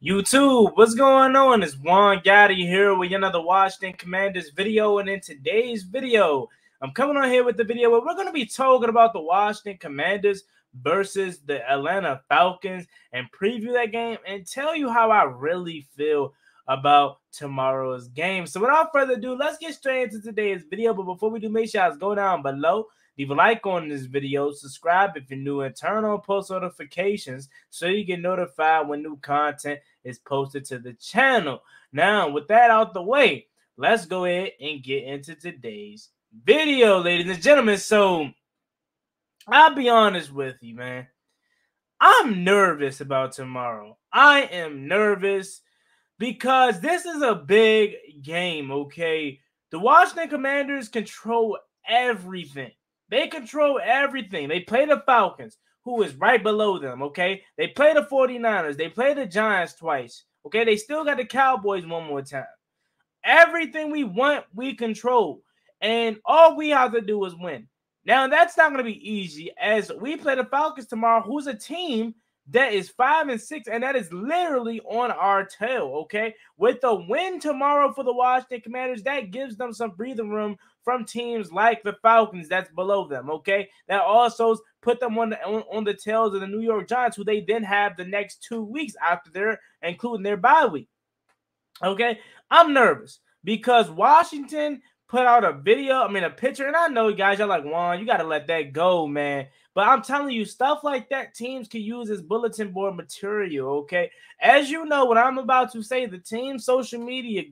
YouTube, what's going on? It's Juan Gotti here with another Washington Commanders video, and in today's video, I'm coming on here with the video where we're going to be talking about the Washington Commanders versus the Atlanta Falcons and preview that game and tell you how I really feel about tomorrow's game. So without further ado, let's get straight into today's video. But before we do, make sure you guys go down below, leave a like on this video, subscribe if you're new, and turn on post notifications so you get notified when new content is posted to the channel. Now, with that out the way, let's go ahead and get into today's video, ladies and gentlemen. So, I'll be honest with you, man. I'm nervous about tomorrow. I am nervous because this is a big game, okay? The Washington Commanders control everything. They control everything. They play the Falcons, who is right below them, okay? They play the 49ers. They play the Giants twice, okay? They still got the Cowboys one more time. Everything we want, we control. And all we have to do is win. Now, that's not going to be easy as we play the Falcons tomorrow, who's a team that is 5-6, and that is literally on our tail, okay? With the win tomorrow for the Washington Commanders, that gives them some breathing room from teams like the Falcons that's below them, okay? That also put them on the tails of the New York Giants, who they then have the next 2 weeks after including their bye week, okay? I'm nervous because Washington put out a picture, and I know you guys are like, Juan, you got to let that go, man. But I'm telling you, stuff like that, teams can use as bulletin board material, okay? As you know, what I'm about to say, the team social media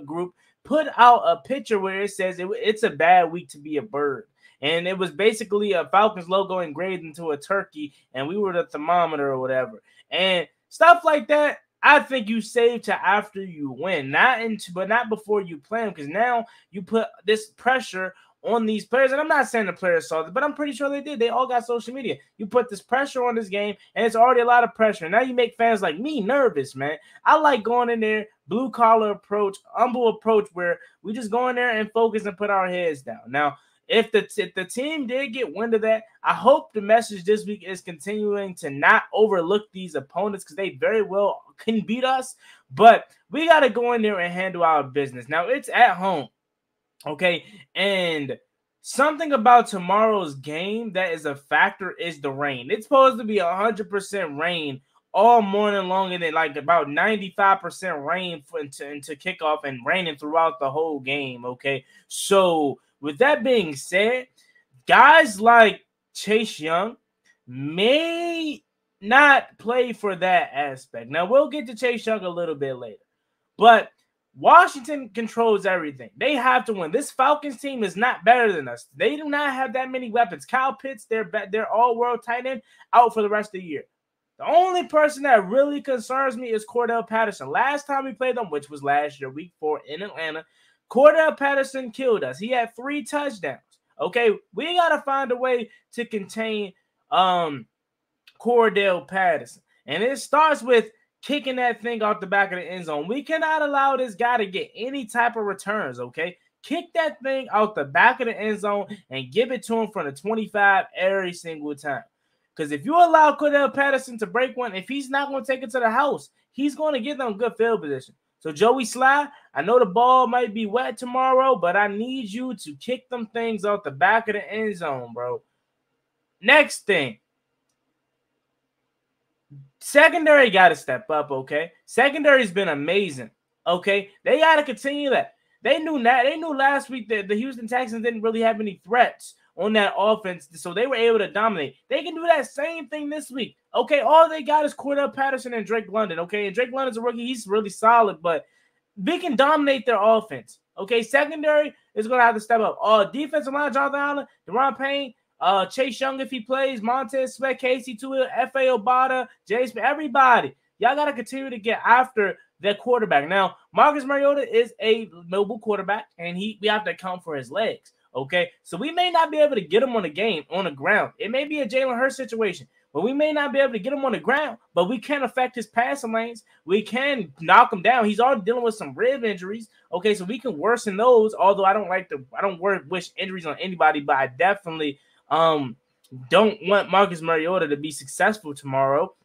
group put out a picture where it says it's a bad week to be a bird. And it was basically a Falcons logo engraved into a turkey, and we were the thermometer or whatever. And stuff like that, I think you save to after you win, but not before you play them, because now you put this pressure on these players. And I'm not saying the players saw it, but I'm pretty sure they did. They all got social media. You put this pressure on this game, and it's already a lot of pressure. Now you make fans like me nervous, man. I like going in there, blue-collar approach, humble approach, where we just go in there and focus and put our heads down. Now, if the team did get wind of that, I hope the message this week is continuing to not overlook these opponents, because they very well can beat us. But we got to go in there and handle our business. Now, it's at home, okay? And something about tomorrow's game that is a factor is the rain. It's supposed to be 100% rain all morning long, and then like about 95% rain into kickoff and raining throughout the whole game, okay? So with that being said, guys like Chase Young may not play for that aspect. Now, we'll get to Chase Young a little bit later. But Washington controls everything. They have to win. This Falcons team is not better than us. They do not have that many weapons. Kyle Pitts, their all-world tight end, out for the rest of the year. The only person that really concerns me is Cordell Patterson. Last time we played them, which was last year, week 4 in Atlanta, Cordell Patterson killed us. He had 3 touchdowns. Okay, we got to find a way to contain Cordell Patterson. And it starts with kicking that thing out the back of the end zone. We cannot allow this guy to get any type of returns, okay? Kick that thing out the back of the end zone and give it to him from the 25 every single time. Because if you allow Cordell Patterson to break one, if he's not going to take it to the house, he's going to get them good field position. So, Joey Sly, I know the ball might be wet tomorrow, but I need you to kick them things out the back of the end zone, bro. Next thing. Secondary got to step up, okay? Secondary's been amazing, okay? They got to continue that. They knew last week that the Houston Texans didn't really have any threats on that offense, so they were able to dominate. They can do that same thing this week. Okay, all they got is Cordell Patterson and Drake London, okay? And Drake London's a rookie. He's really solid, but we can dominate their offense, okay? Secondary is going to have to step up. Defensive line, Jonathan Allen, Deron Payne, Chase Young if he plays, Montez Sweat, Casey Toohill, F.A. Obata, Jay Smith, everybody. Y'all got to continue to get after their quarterback. Now, Marcus Mariota is a mobile quarterback, and we have to account for his legs. Okay, so we may not be able to get him on the ground. It may be a Jalen Hurts situation, but we may not be able to get him on the ground, but we can affect his passing lanes. We can knock him down. He's already dealing with some rib injuries. Okay, so we can worsen those, although I don't wish injuries on anybody, but I definitely don't want Marcus Mariota to be successful tomorrow.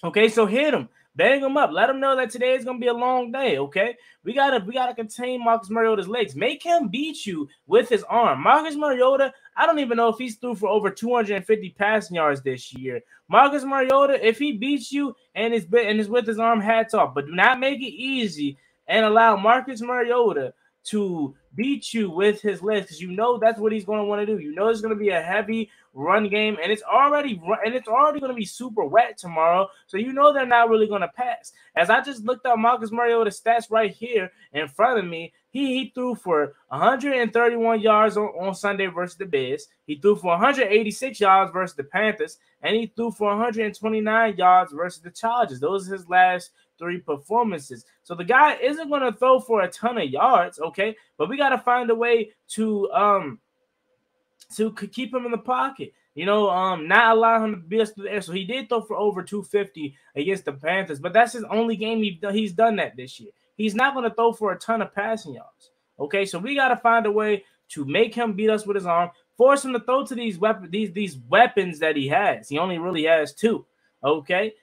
Okay, so hit him. Bang him up. Let him know that today is gonna be a long day. Okay, we gotta contain Marcus Mariota's legs. Make him beat you with his arm. Marcus Mariota, I don't even know if he's threw for over 250 passing yards this year. Marcus Mariota, if he beats you and is with his arm, hats off. But do not make it easy and allow Marcus Mariota to beat you with his legs, because you know that's what he's going to want to do. You know it's going to be a heavy run game, and it's already going to be super wet tomorrow, so you know they're not really going to pass. As I just looked up Marcus Mariota's stats right here in front of me, he threw for 131 yards on Sunday versus the Bears. He threw for 186 yards versus the Panthers, and he threw for 129 yards versus the Chargers. Those are his last 3 performances. So the guy isn't going to throw for a ton of yards, okay? But we got to find a way to keep him in the pocket. You know, not allow him to be us through the air. So he did throw for over 250 against the Panthers, but that's his only game he's done that this year. He's not going to throw for a ton of passing yards, okay? So we got to find a way to make him beat us with his arm, force him to throw to these weapons that he has. He only really has 2, okay?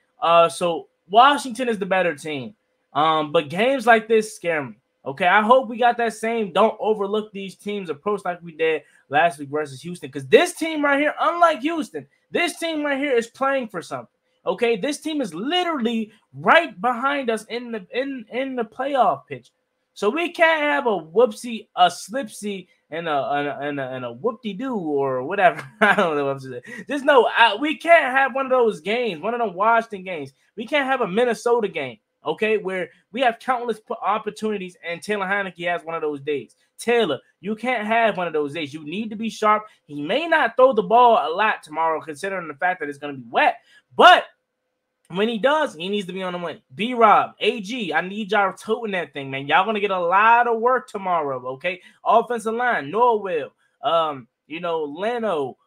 So Washington is the better team, but games like this scare me. Okay, I hope we got that same don't overlook these teams approach like we did last week versus Houston, because this team right here, unlike Houston, this team right here is playing for something. Okay, this team is literally right behind us in the playoff picture. So we can't have a whoopsie, a slipsy, and a whoop-de-doo or whatever. I don't know what I'm saying. Just no, we can't have one of those games, one of them Washington games. We can't have a Minnesota game, okay, where we have countless opportunities and Taylor Heineke has one of those days. Taylor, you can't have one of those days. You need to be sharp. He may not throw the ball a lot tomorrow, considering the fact that it's going to be wet, but when he does, he needs to be on the money. B-Rob, AG, I need y'all toting that thing, man. Y'all going to get a lot of work tomorrow, okay? Offensive line, Norwell, you know, Leno,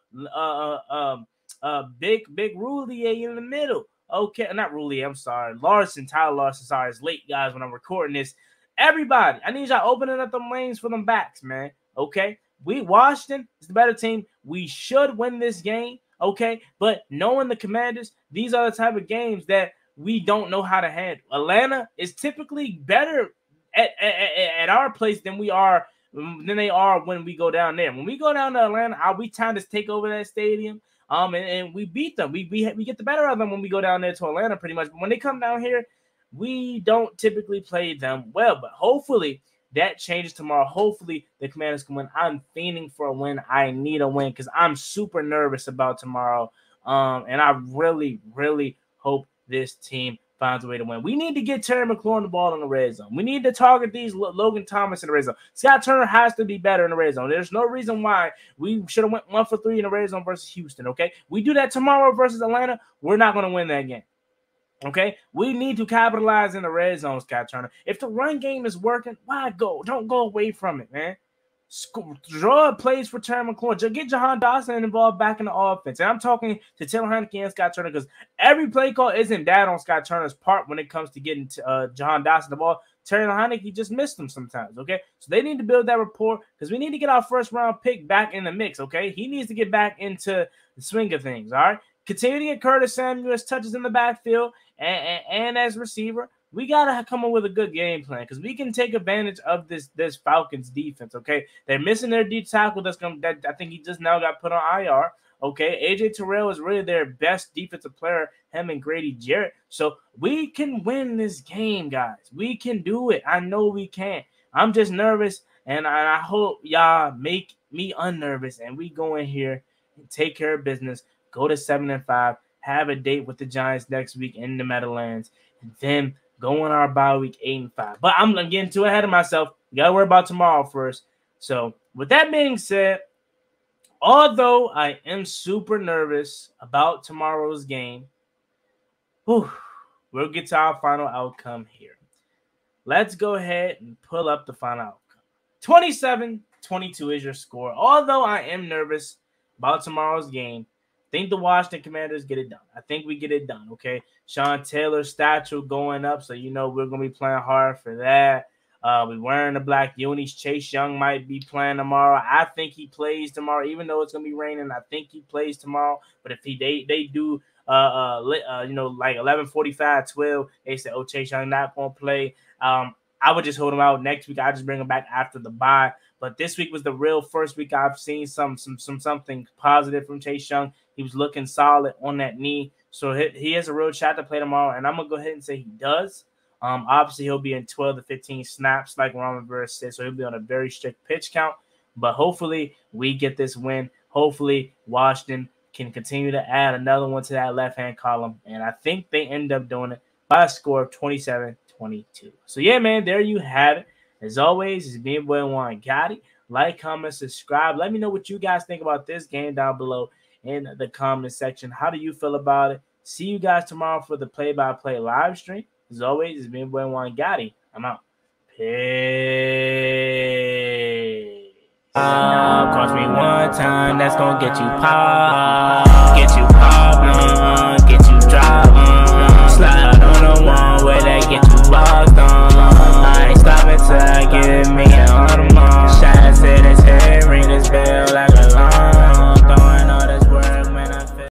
Big Roulier in the middle. Okay, not Roulier, I'm sorry. Tyler Larson, sorry. It's late, guys, when I'm recording this. Everybody, I need y'all opening up them lanes for them backs, man, okay? Washington is the better team. We should win this game. Okay, but knowing the Commanders, these are the type of games that we don't know how to handle. Atlanta is typically better at our place than they are when we go down there. When we go down to Atlanta, we trying to take over that stadium, and we beat them. We get the better of them when we go down there to Atlanta, pretty much. But when they come down here, we don't typically play them well. But hopefully that changes tomorrow. Hopefully the Commanders can win. I'm fiending for a win. I need a win because I'm super nervous about tomorrow. And I really, really hope this team finds a way to win. We need to get Terry McLaurin the ball in the red zone. We need to target these Logan Thomas in the red zone. Scott Turner has to be better in the red zone. There's no reason why we should have went 1 for 3 in the red zone versus Houston, okay? We do that tomorrow versus Atlanta, we're not going to win that game. Okay, we need to capitalize in the red zone, Scott Turner. If the run game is working, why go? Don't go away from it, man. Draw plays for Terry McLaurin. Get Jahan Dotson involved back in the offense. And I'm talking to Taylor Heineke and Scott Turner because every play call isn't bad on Scott Turner's part when it comes to getting Jahan Dotson the ball. Terry Heineke just missed them sometimes, okay? So they need to build that rapport because we need to get our first-round pick back in the mix, okay? He needs to get back into the swing of things, all right? Continue to get Curtis Samuel's touches in the backfield and as receiver. We got to come up with a good game plan because we can take advantage of this Falcons defense, okay? They're missing their deep tackle that I think he just now got put on IR, okay? AJ Terrell is really their best defensive player, him and Grady Jarrett. So we can win this game, guys. We can do it. I know we can. I'm just nervous, and I hope y'all make me unnervous, and we go in here and take care of business, go to 7-5, have a date with the Giants next week in the Meadowlands, and then go on our bye week 8-5. But I'm getting too ahead of myself. You got to worry about tomorrow first. So with that being said, although I am super nervous about tomorrow's game, we'll get to our final outcome here. Let's go ahead and pull up the final outcome. 27-22 is your score. Although I am nervous about tomorrow's game, I think the Washington Commanders get it done. I think we get it done, okay? Sean Taylor's stature going up, so you know we're going to be playing hard for that. We're wearing the black unis. Chase Young might be playing tomorrow. I think he plays tomorrow, even though it's gonna be raining. I think he plays tomorrow. But if they do you know, like 11:45, 12, they say, oh, Chase Young not gonna play. I would just hold him out next week. I just bring him back after the bye. But this week was the real first week I've seen something positive from Chase Young. He was looking solid on that knee, so he has a real shot to play tomorrow. And I'm gonna go ahead and say he does. Obviously he'll be in 12 to 15 snaps, like Ron Rivera said, so he'll be on a very strict pitch count. But hopefully we get this win. Hopefully Washington can continue to add another one to that left-hand column, and I think they end up doing it by a score of 27-22. So yeah, man, there you have it. As always, it's me, boy Juan Gotti. Like, comment, subscribe. Let me know what you guys think about this game down below in the comment section. How do you feel about it? See you guys tomorrow for the play-by-play live stream. As always, it's me, boy Juan Gotti. I'm out. Peace. Cross me one time, that's gonna get you popped. Get you popped.